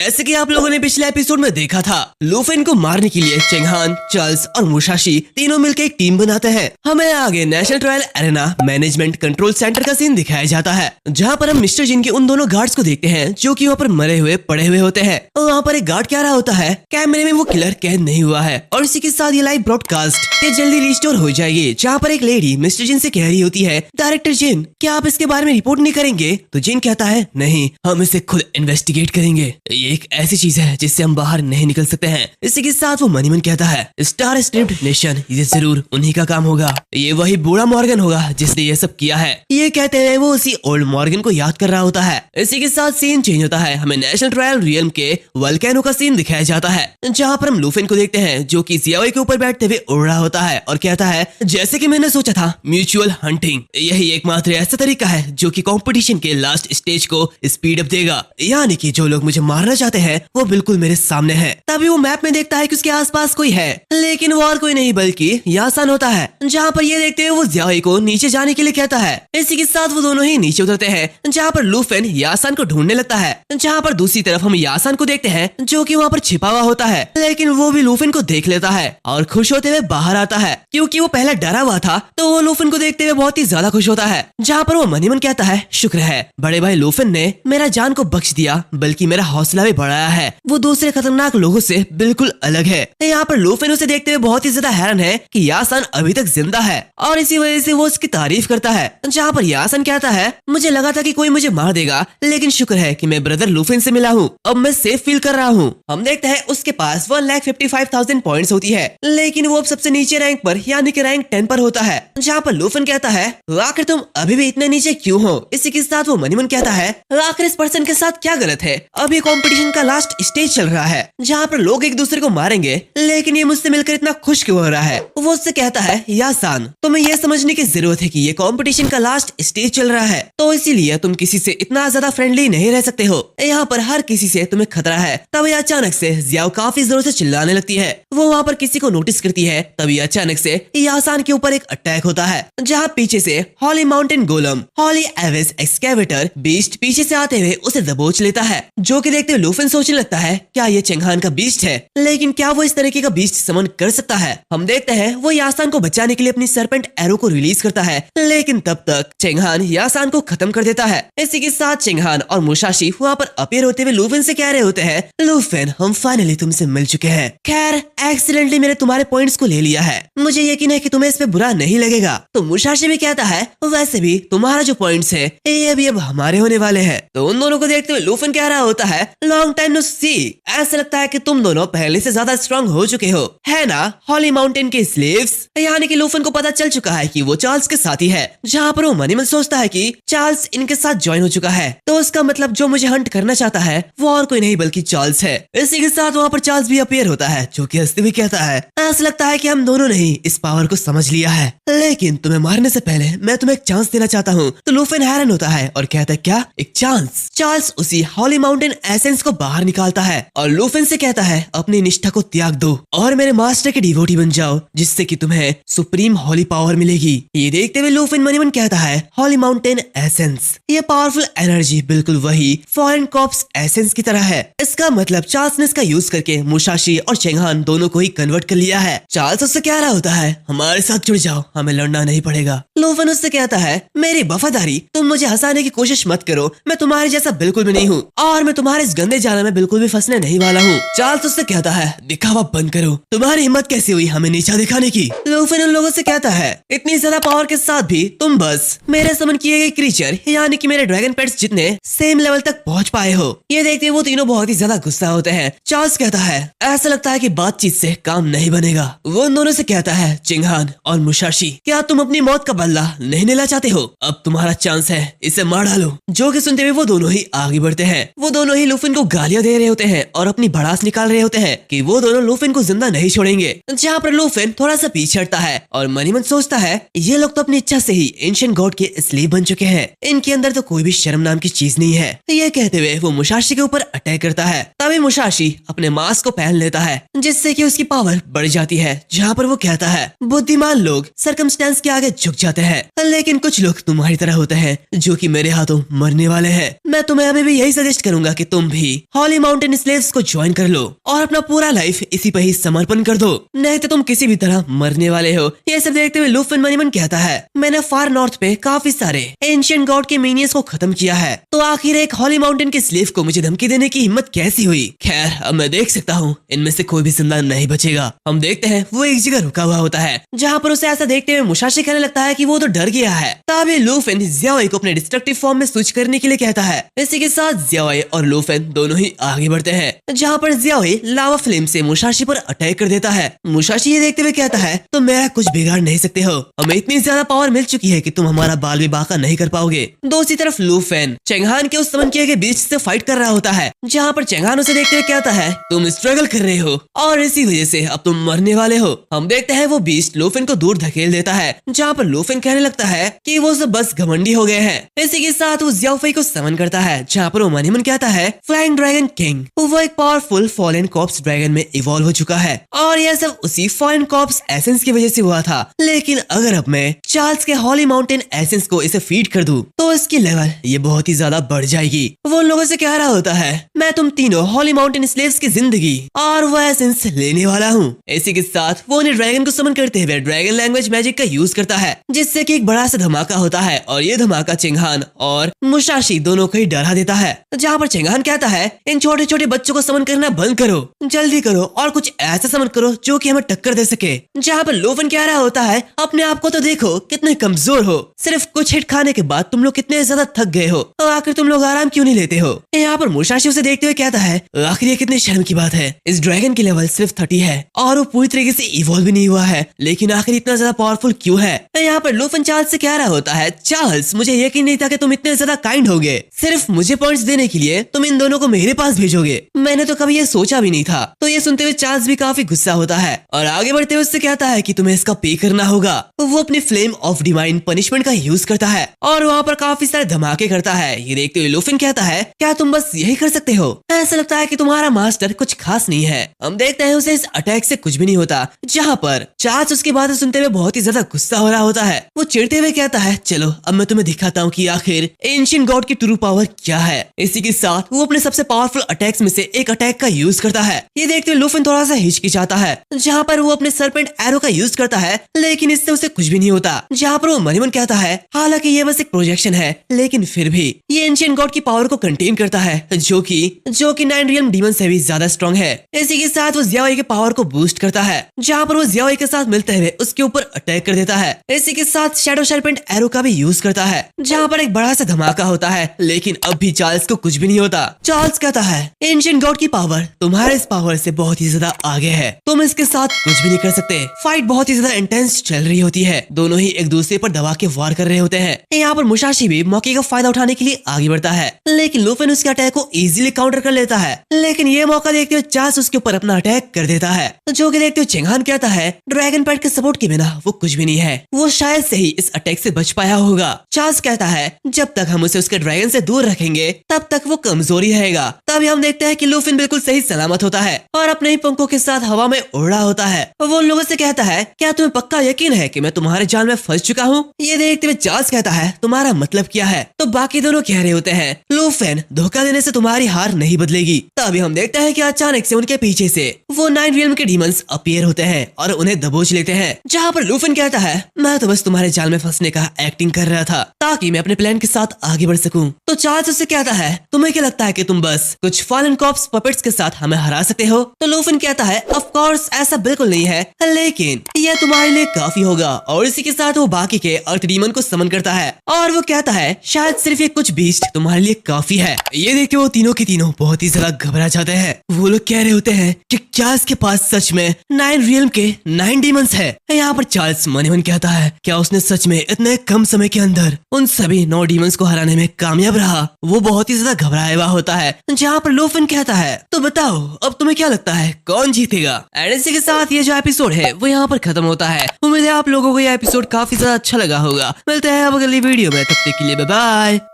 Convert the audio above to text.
जैसे कि आप लोगों ने पिछले एपिसोड में देखा था, लूफेन को मारने के लिए चेंगहान, चार्ल्स और मुसाशी तीनों मिलकर एक टीम बनाते हैं। हमें आगे national trial arena management control centre का सीन दिखाया जाता है, जहाँ पर हम मिस्टर जिन के उन दोनों गार्ड्स को देखते हैं जो कि वहाँ पर मरे हुए पड़े हुए होते हैं। और वहाँ पर एक गार्ड कह रहा होता है कैमरे में वो किलर कैद नहीं हुआ है और इसी के साथ ये लाइव ब्रॉडकास्ट ये जल्दी रिस्टोर हो जाएगी। जहाँ पर एक लेडी मिस्टर जिन से कह रही होती है, डायरेक्टर जिन क्या आप इसके बारे में रिपोर्ट नहीं करेंगे? तो जिन कहता है नहीं, हम इसे खुद इन्वेस्टिगेट करेंगे। ये एक ऐसी चीज है जिससे हम बाहर नहीं निकल सकते हैं। इसी के साथ वो मनीमन कहता है स्टार स्क्रिप्ट नेशन ये जरूर उन्हीं का काम होगा, ये वही बूढ़ा मॉर्गन होगा जिसने ये सब किया है। ये कहते हैं वो उसी ओल्ड मॉर्गन को याद कर रहा होता है। इसी के साथ सीन चेंज होता है, हमें नेशनल ट्रायल रियल्म के वल्केनो का सीन दिखाया जाता है, जहाँ पर हम लूफेन को देखते हैं जो कि जियाओई के ऊपर बैठते हुए उड़ रहा होता है और कहता है जैसे कि मैंने सोचा था, म्यूचुअल हंटिंग यही एकमात्र ऐसा तरीका है जो कि कंपटीशन के लास्ट स्टेज को स्पीड अप देगा, यानी कि जो लोग मुझे मारना चाहते हैं वो बिल्कुल मेरे सामने है। तभी वो मैप में देखता है कि उसके आसपास कोई है, लेकिन वो और कोई नहीं बल्कि यासान होता है। जहाँ पर ये देखते हुए वो जियाओई को नीचे जाने के लिए कहता है। इसी के साथ वो दोनों ही नीचे उतरते हैं, जहाँ पर लूफेन यासान को ढूंढने लगता है। जहाँ पर दूसरी तरफ हम यासान को देखते हैं जो कि वहाँ पर छिपा हुआ होता है, लेकिन वो भी लूफेन को देख लेता है और खुश होते हुए बाहर आता है, क्योंकि वो पहले डरा हुआ था। तो वो लूफेन को देखते हुए बहुत ही ज्यादा खुश होता है। जहाँ पर वो मनीमन कहता है शुक्र है बड़े भाई लूफेन ने मेरा जान को बख्श दिया, बल्कि मेरा हौसला भी बढ़ाया है, वो दूसरे खतरनाक लोगों से बिल्कुल अलग है। यहाँ पर लूफेन उसे देखते हुए बहुत ही ज्यादा हैरान है कि यासान अभी तक जिंदा है और इसी वजह से वो उसकी तारीफ करता है। जहाँ पर यासान कहता है मुझे लगा था कि कोई मुझे मार देगा, लेकिन शुक्र है कि मैं ब्रदर लूफेन से मिला हूँ, अब मैं सेफ फील कर रहा हूँ। हम देखते हैं उसके पास 1,55,000 पॉइंट्स होती है, लेकिन वो अब सबसे नीचे रैंक पर यानी कि रैंक 10 पर होता है। जहाँ पर लूफेन कहता है आखिर तुम अभी भी इतने नीचे क्यों हो? इसी के साथ वो मनीमन कहता है आखिर इस पर्सन के साथ क्या गलत है? अभी कंपटीशन का लास्ट स्टेज चल रहा है जहाँ पर लोग एक दूसरे को मारेंगे, लेकिन ये मुझसे मिलकर इतना खुश क्यों हो रहा है? वो उससे कहता है यासान तुम्हें ये समझने की जरूरत है कि ये कंपटीशन का लास्ट स्टेज चल रहा है, तो इसीलिए तुम किसी से इतना ज्यादा फ्रेंडली नहीं रह सकते हो। यहाँ पर हर किसी से तुम्हें खतरा है। तभी अचानक से जियाओ काफी जोर से चिल्लाने लगती है। वो वहाँ पर किसी को नोटिस करती है। तभी अचानक से यासान के ऊपर एक अटैक होता है, जहाँ पीछे से हॉली माउंटेन गोलम हॉली एविस एक्सकेवेटर बीस्ट पीछे से आते हुए उसे दबोच लेता है, जो कि देखते हुए लूफेन सोचने लगता है क्या ये चेंगहान का बीस्ट है, लेकिन क्या वो इस तरीके का बीस्ट समन कर सकता है? हम देखते हैं वो यासान को बचाने के लिए अपनी सरपेंट एरो को रिलीज करता है, लेकिन तब तक चेंगहान यासान को खत्म कर देता है। इसी के साथ चेंगहान और मुसाशी वहाँ पर अपीयर होते हुए लूफेन से कह रहे होते हैं लूफेन हम फाइनली तुमसे मिल चुके हैं। खैर एक्सीडेंटली मैंने तुम्हारे पॉइंट्स को ले लिया है, मुझे यकीन है कि तुम्हें इस पे बुरा नहीं लगेगा। तो मुसाशी भी कहता है वैसे भी तुम्हारा जो पॉइंट्स है ये भी अब हमारे होने वाले हैं। तो उन दोनों को देखते हुए लूफेन कह रहा होता है लॉन्ग टाइम नो सी, ऐसा लगता है कि तुम दोनों पहले से ज्यादा स्ट्रांग हो चुके हो, है ना हॉली माउंटेन के स्लेव्स? यानी कि लूफेन को पता चल चुका है कि वो चार्ल्स के साथी है। जहाँ पर वो मनीमन सोचता है कि चार्ल्स इनके साथ ज्वाइन हो चुका है, तो उसका मतलब जो मुझे हंट करना चाहता है वो और कोई नहीं बल्कि चार्ल्स है। इसी के साथ वहाँ पर चार्ल्स भी अपीयर होता है, जो कि हंसते हुए कहता है ऐसा लगता है कि हम दोनों ने ही इस पावर को समझ लिया है, लेकिन तुम्हें मारने से पहले मैं तुम्हें एक चांस देना चाहता हूँ। तो लूफेन हैरान होता है और कहता है क्या एक चांस? चार्ल्स उसी हॉली माउंटेन एसेंस को बाहर निकालता है और लूफेन से कहता है अपनी निष्ठा को त्याग दो और मेरे मास्टर के डिवोटी बन जाओ, जिससे कि तुम्हें सुप्रीम हॉली पावर मिलेगी। ये देखते हुए लूफेन मनीमन कहता है हॉली माउंटेन एसेंस ये पावरफुल एनर्जी बिल्कुल वही फॉरेन कॉप्स एसेंस की तरह है। इसका मतलब चार्ल्स ने इसका यूज करके मुसाशी और चेंगहान दोनों को ही कन्वर्ट कर लिया है। चार्ल्स उससे कह रहा होता है हमारे साथ जुड़ जाओ, हमें लड़ना नहीं पड़ेगा। लूफेन उससे कहता है मेरी वफादारी, तुम मुझे हंसाने की कोशिश मत करो, मैं तुम्हारे जैसा बिल्कुल भी नहीं हूँ और मैं तुम्हारे इस गंदे जाल में बिल्कुल भी फंसने नहीं वाला हूँ। चार्ल्स उससे कहता है दिखावा बंद करो, तुम्हारी हिम्मत कैसी हुई हमें नीचा दिखाने की? लूफेन उन लोगों से कहता है इतनी ज्यादा पावर के साथ भी तुम बस मेरे समन किए गए क्रीचर यानी कि मेरे ड्रैगन पेट्स जितने सेम लेवल तक पहुँच पाए हो। ये देखते वो तीनों बहुत ही ज्यादा गुस्सा होते हैं। चार्ल्स कहता है ऐसा लगता है कि बातचीत से काम नहीं बनेगा। वो उन दोनों से कहता है चेंगहान और मुसाशी क्या तुम अपनी मौत का बदला नहीं लेना चाहते हो? अब तुम्हारा चांस है, इसे मार डालो। जो कि सुनते हुए वो दोनों ही आगे बढ़ते हैं। वो दोनों ही लूफेन को गालियां दे रहे होते हैं और अपनी भड़ास निकाल रहे होते हैं कि वो दोनों लूफेन को जिंदा नहीं छोड़ेंगे। जहाँ पर लूफेन थोड़ा सा पीछे हटता है और मनीमन सोचता है ये लोग तो अपनी इच्छा से ही एंशिएंट गॉड के स्लेव बन चुके हैं, इनके अंदर तो कोई भी शर्म नाम की चीज नहीं है। ये कहते हुए वो मुसाशी के ऊपर अटैक करता है। तभी तभी मुशाशी अपने मास्क को पहन लेता है जिससे कि उसकी पावर बढ़ जाती है, जहाँ पर वो कहता है बुद्धिमान लोग सर्कमस्टेंस के आगे झुक जाते हैं, लेकिन कुछ लोग तुम्हारी तरह होते हैं जो कि मेरे हाथों मरने वाले हैं। मैं तुम्हें अभी भी यही सजेस्ट करूंगा कि तुम भी हॉली माउंटेन स्लेव्स को ज्वाइन कर लो और अपना पूरा लाइफ इसी पे ही समर्पण कर दो, नहीं तो तुम किसी भी तरह मरने वाले हो। ये सब देखते हुए लुफिन मनीमन कहता है मैंने फार नॉर्थ पे काफी सारे एंशिएंट गॉड के मीनियंस को खत्म किया है, तो आखिर एक हॉली माउंटेन के स्लेव को मुझे धमकी देने की हिम्मत कैसी हुई? खैर अब मैं देख सकता हूँ इनमें से कोई भी जिंदा नहीं बचेगा। हम देखते हैं वो एक जगह रुका हुआ होता है जहाँ पर उसे ऐसा देखते हुए मुशाशी कहने लगता है कि वो तो डर गया है। तभी लुफिन जियाओई को अपने डिस्ट्रक्टिव फॉर्म में स्विच करने के लिए कहता है। इसी के साथ जियाओई और लुफिन दोनों ही आगे बढ़ते हैं, जहाँ पर जियाओई लावा फ्लेम से मुशाशी पर अटैक कर देता है। मुशाशी ये देखते हुए कहता है तुम मेरा कुछ बिगाड़ नहीं सकते हो, हमें इतनी ज्यादा पावर मिल चुकी है कि तुम हमारा बाल भी बाका नहीं कर पाओगे। दूसरी तरफ लुफिन चेंगहान के उस समन किए गए बीच से फाइट कर रहा होता है, जहाँ पर चेंगहान उसे देखते हुए कहता है तुम स्ट्रगल कर रहे हो और इसी वजह से अब तुम मरने वाले हो। हम देखते हैं वो बीच लुफिन को दूर धकेल देता है, जहाँ पर लुफिन कहने लगता है कि वो सब बस घमंडी हो गए हैं। इसी के साथ वो जियाओफेई को समन करता है, जहाँ पर वो मनीमन कहता है फ्लाइंग ड्रैगन किंग वो एक पावरफुल फॉलन कॉर्प्स ड्रैगन में इवॉल्व हो चुका है और यह सब उसी फॉलन कॉर्प्स एसेंस की वजह से हुआ था। लेकिन अगर अब मैं चार्ल्स के हॉली माउंटेन एसेंस को इसे फीड कर दूं तो इसकी लेवल ये बहुत ही ज्यादा बढ़ जाएगी। वो उन लोगों से कह रहा होता है मैं तुम तीनों हॉली माउंटेन स्लेव्स की जिंदगी और वो एसेंस लेने वाला हूँ। इसी के साथ वो उन्हें ड्रैगन को समन करते हुए ड्रैगन लैंग्वेज मैजिक का यूज करता है, जिससे कि एक बड़ा सा धमाका होता है और ये धमाका चेंगहान और मुशाशी दोनों को ही डरा देता है। जहाँ पर चेंगहान कहता है इन छोटे छोटे बच्चों को समन करना बंद करो, जल्दी करो और कुछ ऐसा समन करो जो कि हमें टक्कर दे सके। जहाँ पर लुफिन कह रहा होता है अपने आप को तो देखो कितने कमजोर हो, सिर्फ कुछ हिट खाने के बाद तुम लोग कितने ज्यादा थक गए हो, तो आखिर तुम लोग आराम क्यों नहीं लेते हो? यहाँ पर मुशाशी उसे देखते हुए कहता है आखिर ये कितनी शर्म की बात है, इस ड्रैगन की लेवल सिर्फ 30 है और वो पूरी तरीके से इवॉल्व भी नहीं हुआ है, लेकिन आखिर इतना ज्यादा पावरफुल क्यों है? यहाँ पर लुफिन चार्ल्स से कह रहा होता है चार्ल्स मुझे यकीन नहीं था कि तुम इतने ज्यादा काइंड होगे, सिर्फ मुझे पॉइंट्स देने के लिए तुम इन दोनों को मेरे पास भेजोगे, मैंने तो कभी ये सोचा भी नहीं था। तो ये सुनते हुए चार्ल्स भी काफी गुस्सा होता है और आगे बढ़ते हुए उससे कहता है कि तुम्हें इसका पे करना होगा। वो अपनी फ्लेम ऑफ डिवाइन पनिशमेंट का यूज करता है और वहाँ पर काफी सारे धमाके करता है। ये देखते हुए लुफिन कहता है क्या तुम बस यही कर सकते हो? ऐसा लगता है कि तुम्हारा मास्टर कुछ खास नहीं है। हम देखते हैं उसे इस अटैक से कुछ भी नहीं होता, जहाँ पर चार्ल्स उसकी बातें सुनते हुए बहुत ही ज्यादा गुस्सा हो रहा होता है। वो चिढ़ते हुए कहता है चलो अब मैं तुम्हें दिखाता हूँ कि आखिर एंशिएंट गॉड की ट्रू पावर क्या है। इसी के साथ वो अपने सबसे पावरफुल अटैक्स में से एक अटैक का यूज करता है। ये देखते हुए लुफिन थोड़ा सा हिचकिचाता है, जहाँ पर वो अपने सरपेंट एरो का यूज करता है, लेकिन इससे उसे कुछ भी नहीं होता। जहाँ पर वो मनीमन कहता है हालांकि ये बस एक प्रोजेक्शन है, लेकिन फिर भी ये एंशिएंट गॉड की पावर को कंटेन करता है, जो कि 9 रियम डीमन से भी ज्यादा स्ट्रॉन्ग है। इसी के साथ वो जियाओई के पावर को बूस्ट करता है, जहाँ पर वो जियाओई के साथ मिलते हुए उसके ऊपर अटैक कर देता है। इसी के साथ शैडो सरपेंट एरो का भी यूज करता है, जहाँ पर एक बड़ा सा धमाका होता है, लेकिन अब भी चार्ल्स को कुछ भी नहीं होता। चार्ल्स कहता है एंशिएंट गॉड की पावर तुम्हारे इस पावर से बहुत ही ज्यादा आगे है, तुम इसके साथ कुछ भी नहीं कर सकते। फाइट बहुत ही ज्यादा इंटेंस चल रही होती है, दोनों ही एक दूसरे पर दबा के वार कर रहे होते हैं। यहाँ पर मुशाशी भी मौके का फायदा उठाने के लिए आगे बढ़ता है, लेकिन लुफिन उसके अटैक को इजीली काउंटर कर लेता है। लेकिन ये मौका देखते हुए चार्ल्स उसके ऊपर अपना अटैक कर देता है, जो कि देखते हुए चेंगहान कहता है ड्रैगन पैड के सपोर्ट के बिना वो कुछ भी नहीं है, वो शायद से ही इस अटैक से बच पाया होगा। चार्ल्स कहता है जब तक हम उसे उसके ड्रैगन से दूर रखेंगे तब तक वो कमजोरी रहेगा। तभी हम देखते हैं कि लुफिन बिल्कुल सही सलामत होता है और अपने ही पंखों के साथ हवा में उड़ रहा होता है। वो उन लोगों से कहता है क्या तुम्हें पक्का यकीन है कि मैं तुम्हारे जाल में फंस चुका हूँ? ये देखते हुए चार्ल्स कहता है तुम्हारा मतलब क्या है? तो बाकी दोनों कह रहे होते हैं लुफिन धोखा देने से तुम्हारी हार नहीं बदलेगी। तभी हम देखते हैं कि अचानक से उनके पीछे से वो 9 रियम के डीमंस अपीयर होते हैं और उन्हें दबोच लेते हैं, जहाँ पर लुफिन कहता है मैं तो बस तुम्हारे जाल में फंसने का एक्टिंग कर रहा था ताकि मैं अपने प्लान के साथ आगे बढ़ सकूं। तो चार्ल्स उससे कहता है तुम्हें क्या लगता है कि तुम बस कुछ फॉलन कॉर्प्स पपेट्स के साथ हमें हरा सकते हो? तो लुफिन कहता है ऑफ कोर्स ऐसा बिल्कुल नहीं है, लेकिन यह तुम्हारे लिए काफी होगा। और इसी के साथ वो बाकी के अर्थ डीमन को समन करता है और वो कहता है शायद सिर्फ ये कुछ बीस्ट तुम्हारे लिए काफी है। ये देख के वो तीनों के तीनों बहुत ही ज्यादा घबरा जाते हैं। वो लोग कह रहे होते हैं कि क्या इसके पास सच में 9 रियम के 9 डीमंस है? यहाँ पर चार्ल्स मनीमन कहता है क्या उसने सच में इतने कम समय के अंदर उन सभी 9 डीमंस को हराने में कामयाब रहा? वो बहुत ही ज्यादा घबराया हुआ होता है, जहाँ पर लुफिन कहता है तो बताओ अब तुम्हें क्या लगता है कौन जीतेगा? एंड इसी के साथ ये जो एपिसोड है वो यहाँ पर खत्म होता है। उम्मीद है आप लोगों को ये एपिसोड काफी ज्यादा अच्छा लगा होगा। मिलते हैं अब अगली वीडियो में, तब तक के लिए बाय बाय।